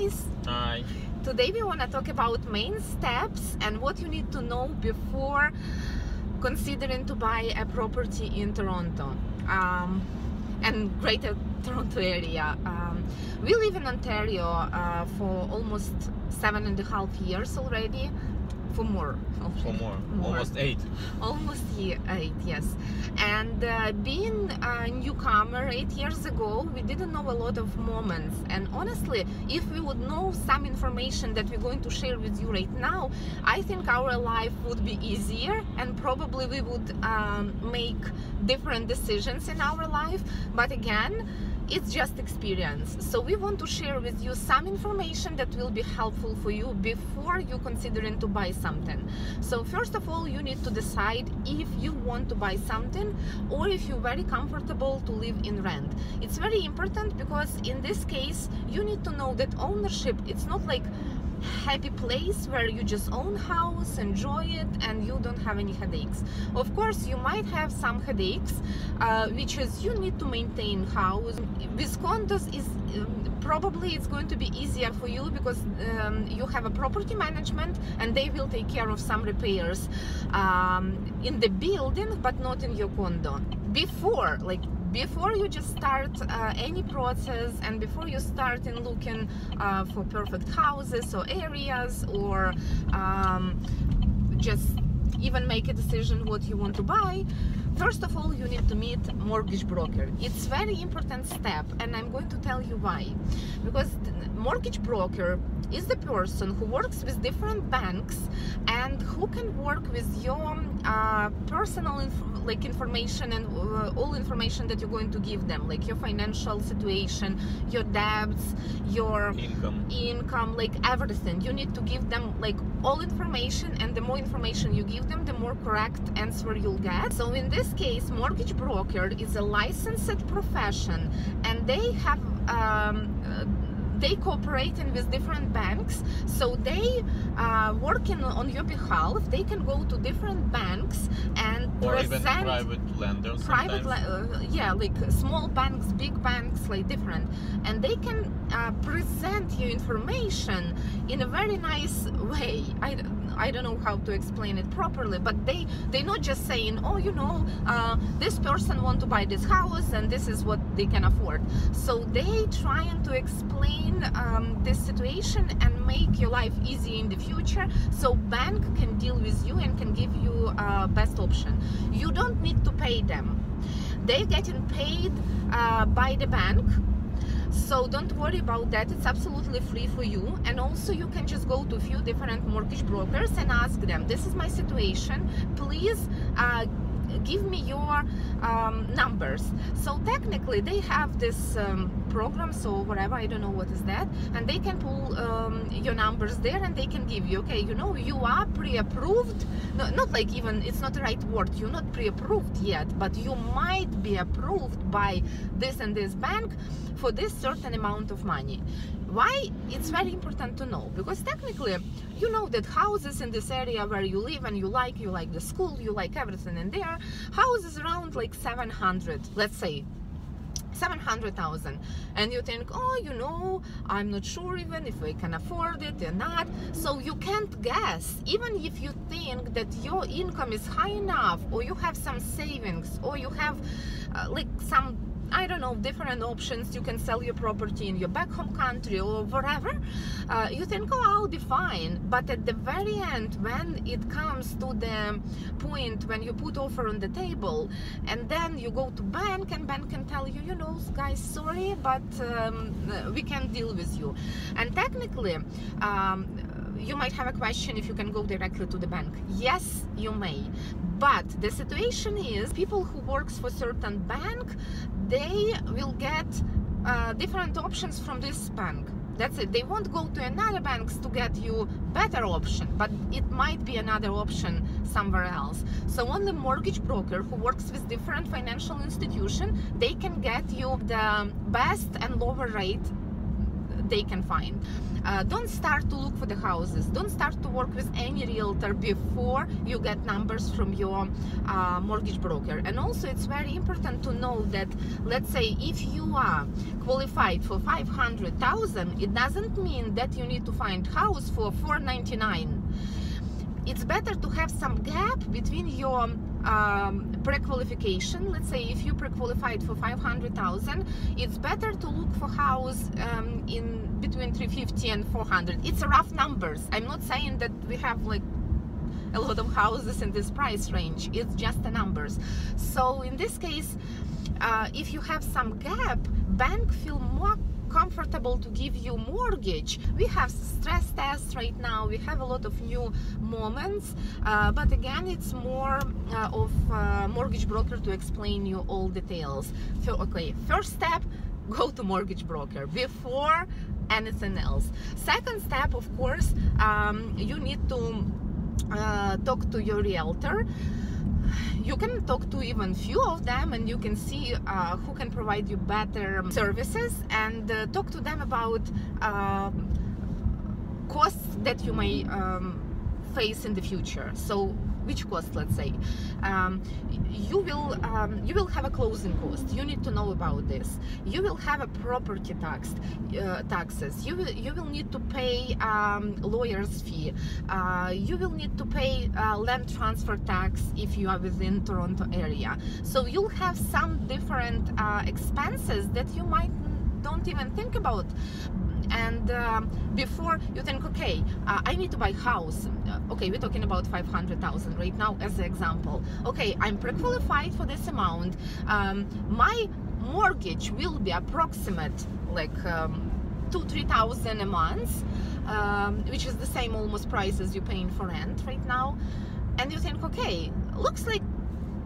guys. Hi. Today we want to talk about main steps and what you need to know before considering to buy a property in Toronto and Greater Toronto area. We live in Ontario for almost 7.5 years already. For more. Almost 8. Almost 8, yes. And being a newcomer 8 years ago, we didn't know a lot of moments. And honestly, if we would know some information that we're going to share with you right now, I think our life would be easier and probably we would make different decisions in our life. But again, it's just experience. So we want to share with you some information that will be helpful for you before you considering to buy something. So first of all, you need to decide if you want to buy something or if you're very comfortable to live in rent. It's very important because in this case, you need to know that ownership, it's not like happy place where you just own house, enjoy it, and you don't have any headaches. Of course, you might have some headaches, which is you need to maintain house. With condos is probably it's going to be easier for you because you have a property management and they will take care of some repairs in the building, but not in your condo. Before you just start any process and before you start in looking for perfect houses or areas or just even make a decision what you want to buy, first of all, you need to meet mortgage broker. It's very important step, and I'm going to tell you why. Because the mortgage broker is the person who works with different banks and who can work with your personal information and all information that you're going to give them, like your financial situation, your debts, your income, like everything. You need to give them like all information, and the more information you give them, the more correct answer you'll get. So in this case, mortgage broker is a licensed profession, and they have they cooperating with different banks, so they working on your behalf. They can go to different banks and or present even private lenders. Yeah, like small banks, big banks, like different, and they can present you information in a very nice way. I don't know how to explain it properly, but they're not just saying, oh, you know, this person want to buy this house and this is what they can afford. So they trying to explain this situation and make your life easy in the future, so bank can deal with you and can give you best option. You don't need to pay them. They're getting paid by the bank. So don't worry about that, it's absolutely free for you. And also you can just go to a few different mortgage brokers and ask them, this is my situation, please give me your numbers. So technically they have this programs or whatever, I don't know what is that, and they can pull your numbers there and they can give you, okay, you know, you are pre-approved. No, not like even, it's not the right word, you're not pre-approved yet, but you might be approved by this and this bank for this certain amount of money. Why? It's very important to know, because technically you know that houses in this area where you live and you like the school, you like everything in there, houses around like 700, let's say 700,000, and you think, oh, you know, I'm not sure even if I can afford it or not. So you can't guess, even if you think that your income is high enough, or you have some savings, or you have like some, I don't know, different options. You can sell your property in your back home country or whatever. You think, oh, I'll be fine. But at the very end, when it comes to the point when you put offer on the table, and then you go to bank, and bank can tell you, you know, guys, sorry, but we can't deal with you. And technically, you might have a question if you can go directly to the bank. Yes, you may. But the situation is, people who works for certain bank, they will get different options from this bank. That's it. They won't go to another banks to get you better option, but it might be another option somewhere else. So only mortgage broker who works with different financial institution, they can get you the best and lower rate they can find. Don't start to look for the houses. Don't start to work with any realtor before you get numbers from your mortgage broker. And also it's very important to know that, let's say, if you are qualified for 500,000, it doesn't mean that you need to find house for 499. It's better to have some gap between your pre-qualification. Let's say if you pre-qualified for 500,000, it's better to look for house in between 350 and 400. It's rough numbers. I'm not saying that we have like a lot of houses in this price range. It's just the numbers. So in this case, if you have some gap, bank feel more comfortable to give you mortgage. We have stress tests right now, we have a lot of new moments, but again, it's more of mortgage broker to explain you all details. So, okay, first step, go to mortgage broker before anything else. Second step, of course, you need to talk to your realtor. You can talk to even few of them, and you can see who can provide you better services, and talk to them about costs that you may face in the future. So which cost? Let's say you will have a closing cost. You need to know about this. You will have a property taxes. You will need to pay lawyer's fee. You will need to pay land transfer tax if you are within Toronto area. So you'll have some different expenses that you might don't even think about. And before you think, okay, I need to buy house. Okay, we're talking about 500,000 right now as an example. Okay, I'm pre-qualified for this amount. My mortgage will be approximate like 2,000–3,000 a month, which is the same almost price as you're paying for rent right now. And you think, okay, looks like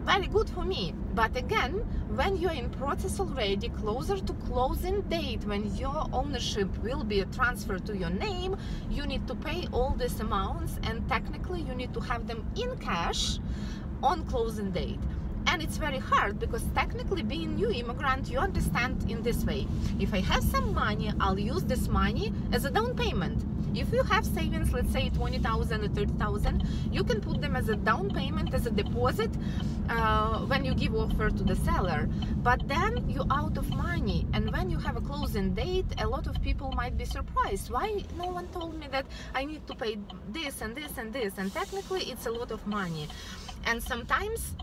very good for me. But again, when you're in process already, closer to closing date, when your ownership will be transferred to your name, you need to pay all these amounts, and technically you need to have them in cash on closing date. And it's very hard because technically, being new immigrant, you understand in this way: if I have some money, I'll use this money as a down payment. If you have savings, let's say 20,000 or 30,000, you can put them as a down payment, as a deposit when you give offer to the seller. But then you're out of money, and when you have a closing date, a lot of people might be surprised. Why no one told me that I need to pay this and this and this? And technically, it's a lot of money, and sometimes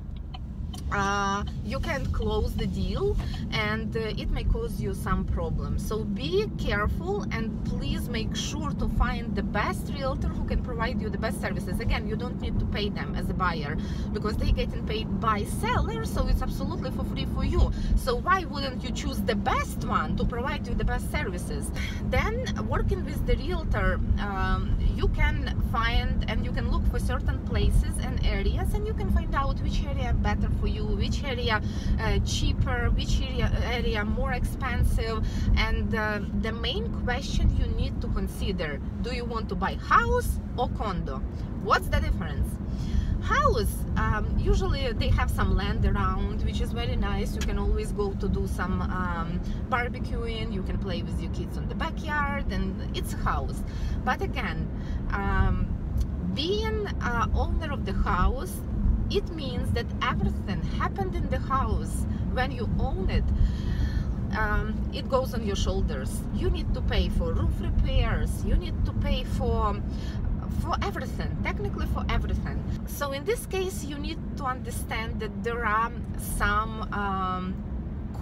you can't close the deal, and it may cause you some problems. So be careful, and please make sure to find the best realtor who can provide you the best services. Again, you don't need to pay them as a buyer because they getting paid by seller, so it's absolutely for free for you. So why wouldn't you choose the best one to provide you the best services? Then, working with the realtor, you can find and you can look for certain places and areas, and you can find out which area better for you, which area cheaper, which area more expensive. And the main question you need to consider: do you want to buy house or condo? What's the difference? House, usually they have some land around, which is very nice. You can always go to do some barbecuing, you can play with your kids on the backyard, and it's a house. But again, being owner of the house, it means that everything happened in the house when you own it. It goes on your shoulders. You need to pay for roof repairs, you need to pay for everything, technically for everything. So in this case, you need to understand that there are some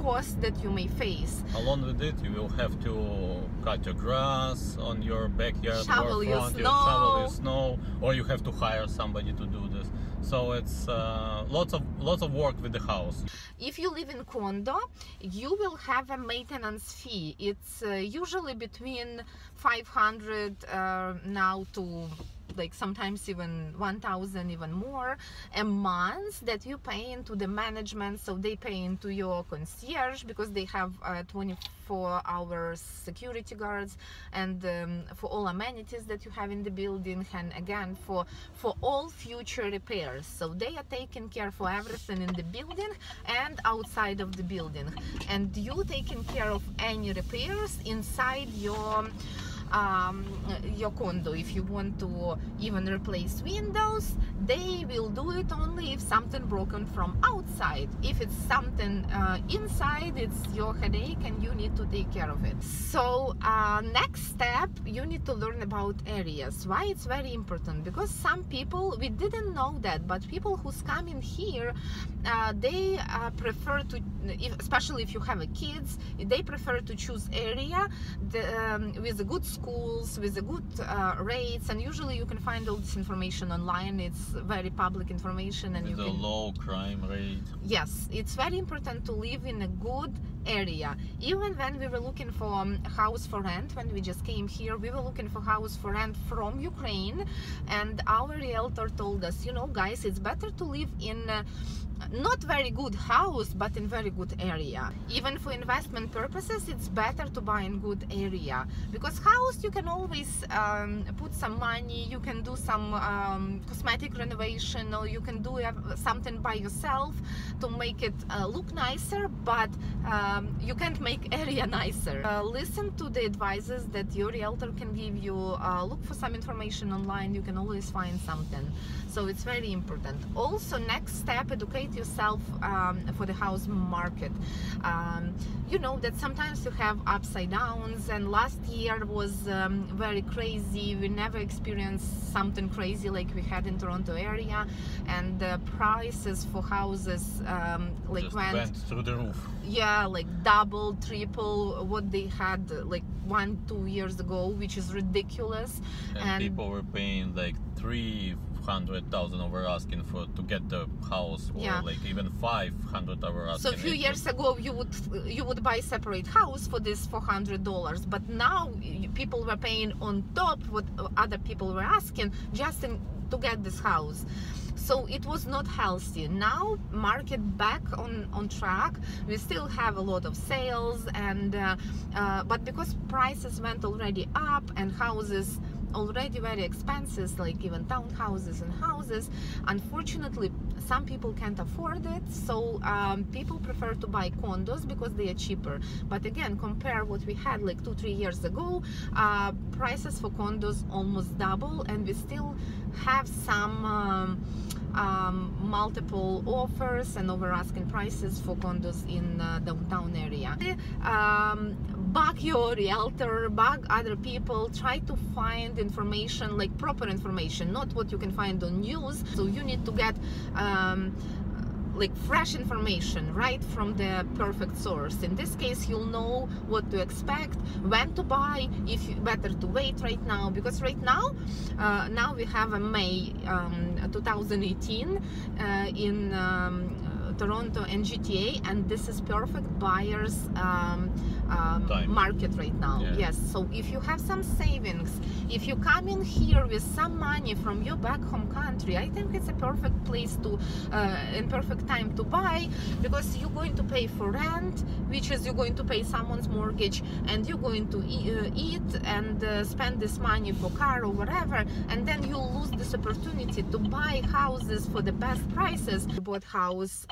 costs that you may face. Along with it, you will have to cut your grass on your backyard, shovel or your front, snow. shovel your snow, or you have to hire somebody to do this. So it's lots of work with the house. If you live in condo, you will have a maintenance fee. It's usually between 500 now to like sometimes even 1,000, even more a month that you pay into the management. So they pay into your concierge because they have 24-hour security guards, and for all amenities that you have in the building, and again for all future repairs. So they are taking care for everything in the building and outside of the building, and you taking care of any repairs inside your condo. If you want to even replace windows, they will do it only if something broken from outside. If it's something inside, it's your headache and you need to take care of it. So next step, you need to learn about areas. Why it's very important? Because some people, we didn't know that, but people who's coming here, they prefer to, especially if you have a kids, they prefer to choose area with a good schools, with a good rates, and usually you can find all this information online. It's very public information, and with you a can, low crime rate. yes, it's very important to live in a good area. Even when we were looking for house for rent, when we just came here, we were looking for house for rent from Ukraine, and our realtor told us, you know, guys, it's better to live in not very good house, but in very good area. Even for investment purposes, it's better to buy in good area, because house you can always put some money, you can do some cosmetic renovation, or you can do something by yourself to make it look nicer, but you can't make area nicer. Listen to the advices that your realtor can give you. Look for some information online, you can always find something. So it's very important. Also, next step, educate yourself for the house market. You know that sometimes you have upside downs, and last year was very crazy. We never experienced something crazy like we had in Toronto area, and the prices for houses like Just went through the roof. Yeah, like double, triple what they had like 1-2 years ago, which is ridiculous. And people were paying like 300,000 over asking to get the house, or yeah, like even 500 over asking. so a few years ago you would buy separate house for this $400, but now people were paying on top what other people were asking just to get this house. So it was not healthy. Now market back on track. We still have a lot of sales, and but because prices went already up and houses already very expensive, like even townhouses and houses, unfortunately some people can't afford it. So people prefer to buy condos because they are cheaper. But again, compare what we had like 2-3 years ago, prices for condos almost double, and we still have some multiple offers and over asking prices for condos in downtown area. Bug your realtor, bug other people, try to find information, like proper information, not what you can find on news. So you need to get like fresh information right from the perfect source. In this case, you'll know what to expect, when to buy, if you better to wait right now, because right now now we have a May 2018 in Toronto and GTA, and this is perfect buyers market right now. Yeah. Yes, so if you have some savings, if you come in here with some money from your back home country, I think it's a perfect place to in perfect time to buy, because you're going to pay for rent, which is you're going to pay someone's mortgage, and you're going to eat and spend this money for car or whatever, and then you'll lose this opportunity to buy houses for the best prices. We bought house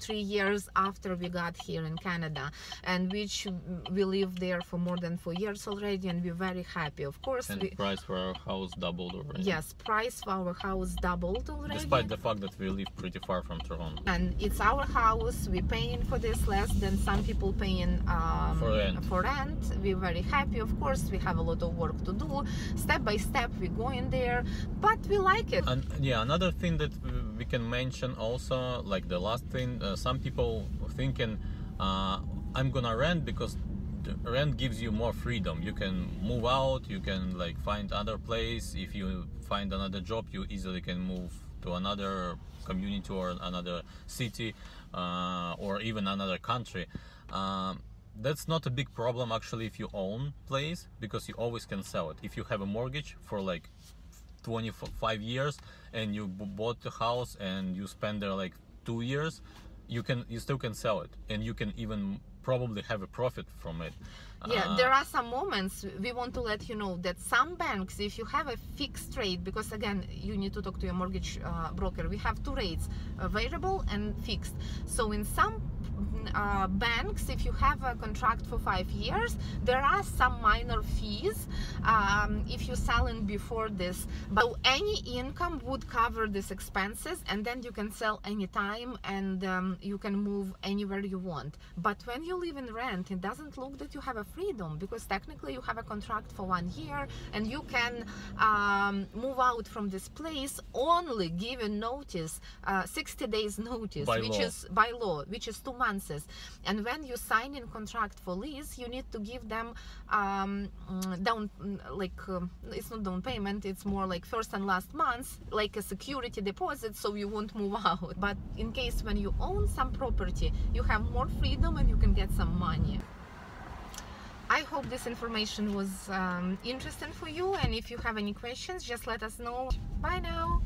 3 years after we got here in Canada, and which we live there for more than 4 years already, and we're very happy. Of course, and price for our house doubled already. Yes, price for our house doubled already, despite the fact that we live pretty far from Toronto. And it's our house, we're paying for this less than some people paying for rent. We're very happy. Of course, we have a lot of work to do. Step by step we go in there, but we like it. And yeah, another thing that we can mention also, like the last thing, some people thinking I'm gonna rent because the rent gives you more freedom. You can move out, you can like find other place. If you find another job, you easily can move to another community or another city or even another country. That's not a big problem actually if you own place, because you always can sell it. If you have a mortgage for like 25 years and you bought the house and you spend there like 2 years, you still can sell it, and you can even probably have a profit from it. Yeah, there are some moments we want to let you know that some banks, if you have a fixed rate, because again, you need to talk to your mortgage broker, we have two rates, variable and fixed. So in some banks, if you have a contract for 5 years, there are some minor fees if you sell in before this, but any income would cover these expenses, and then you can sell anytime, and you can move anywhere you want. But when you live in rent, it doesn't look that you have a freedom, because technically you have a contract for 1 year, and you can move out from this place only given notice, 60 days notice, is by law, which is 2 months. And when you sign in contract for lease, you need to give them it's not down payment, it's more like first and last months, like a security deposit, so you won't move out. But in case when you own some property, you have more freedom and you can get some money. I hope this information was interesting for you, and if you have any questions, just let us know. Bye now.